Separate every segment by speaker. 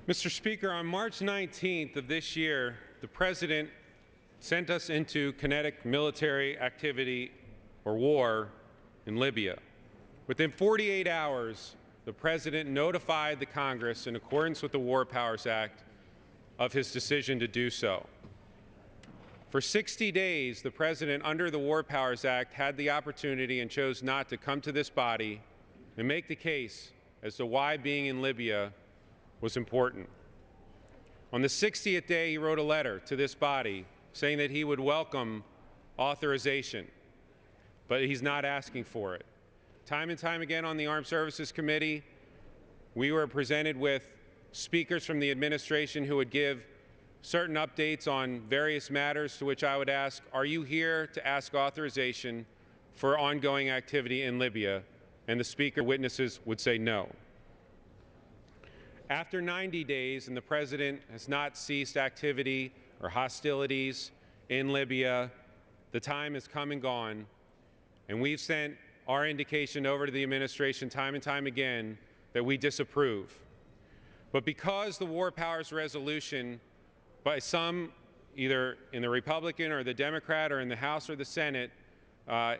Speaker 1: Mr. Speaker, on March 19th of this year, the President sent us into kinetic military activity or war in Libya. Within 48 hours, the President notified the Congress, in accordance with the War Powers Act, of his decision to do so. For 60 days, the President, under the War Powers Act, had the opportunity and chose not to come to this body and make the case as to why being in Libya was important. On the 60th day, he wrote a letter to this body saying that he would welcome authorization, but he's not asking for it. Time and time again on the Armed Services Committee, we were presented with speakers from the administration who would give certain updates on various matters, to which I would ask, are you here to ask authorization for ongoing activity in Libya? And the speaker witnesses would say no. After 90 days, and the President has not ceased activity or hostilities in Libya, the time has come and gone, and we've sent our indication over to the administration time and time again that we disapprove. But because the War Powers Resolution, by some, either in the Republican or the Democrat or in the House or the Senate,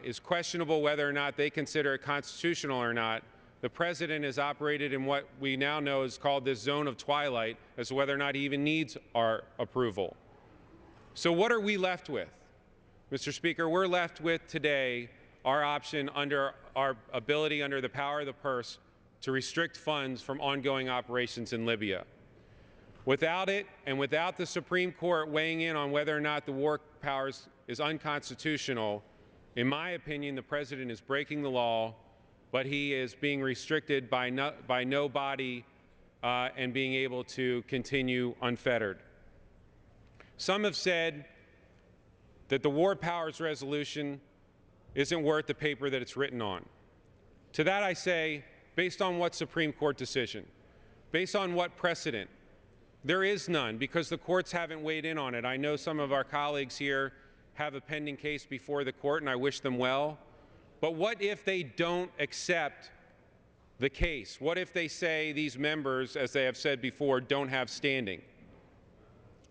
Speaker 1: is questionable whether or not they consider it constitutional or not, the President has operated in what we now know is called this zone of twilight as to whether or not he even needs our approval. So what are we left with? Mr. Speaker, we're left with today our option under our ability under the power of the purse to restrict funds from ongoing operations in Libya. Without it, and without the Supreme Court weighing in on whether or not the war powers is unconstitutional, in my opinion, the President is breaking the law, but he is being restricted by no body and being able to continue unfettered. Some have said that the War Powers Resolution isn't worth the paper that it's written on. To that I say, based on what Supreme Court decision? Based on what precedent? There is none, because the courts haven't weighed in on it. I know some of our colleagues here have a pending case before the court, and I wish them well. But what if they don't accept the case? What if they say these members, as they have said before, don't have standing?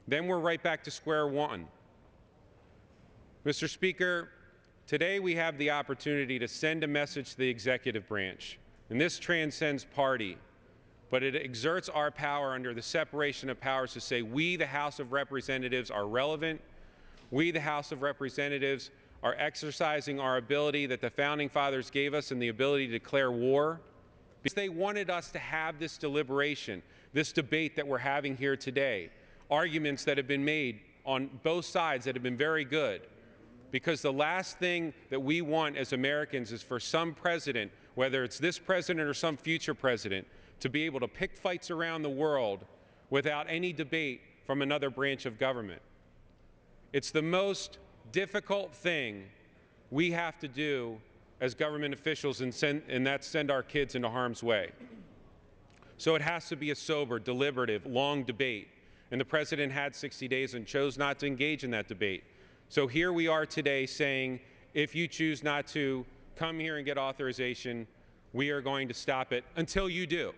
Speaker 1: Then we're right back to square one. Mr. Speaker, today we have the opportunity to send a message to the executive branch, and this transcends party, but it exerts our power under the separation of powers to say we, the House of Representatives, are relevant. We, the House of Representatives, are exercising our ability that the Founding Fathers gave us and the ability to declare war, because they wanted us to have this deliberation, this debate that we're having here today, arguments that have been made on both sides that have been very good. Because the last thing that we want as Americans is for some president, whether it's this president or some future president, to be able to pick fights around the world without any debate from another branch of government. It's the most difficult thing we have to do as government officials, and that's send our kids into harm's way. So it has to be a sober, deliberative, long debate. And the President had 60 days and chose not to engage in that debate. So here we are today saying, if you choose not to come here and get authorization, we are going to stop it until you do.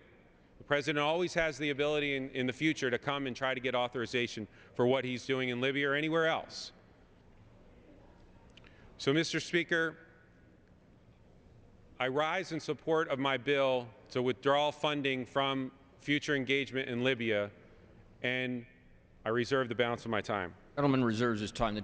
Speaker 1: The President always has the ability in the future to come and try to get authorization for what he's doing in Libya or anywhere else. So, Mr. Speaker, I rise in support of my bill to withdraw funding from future engagement in Libya, and I reserve the balance of my time.
Speaker 2: The gentleman reserves his time.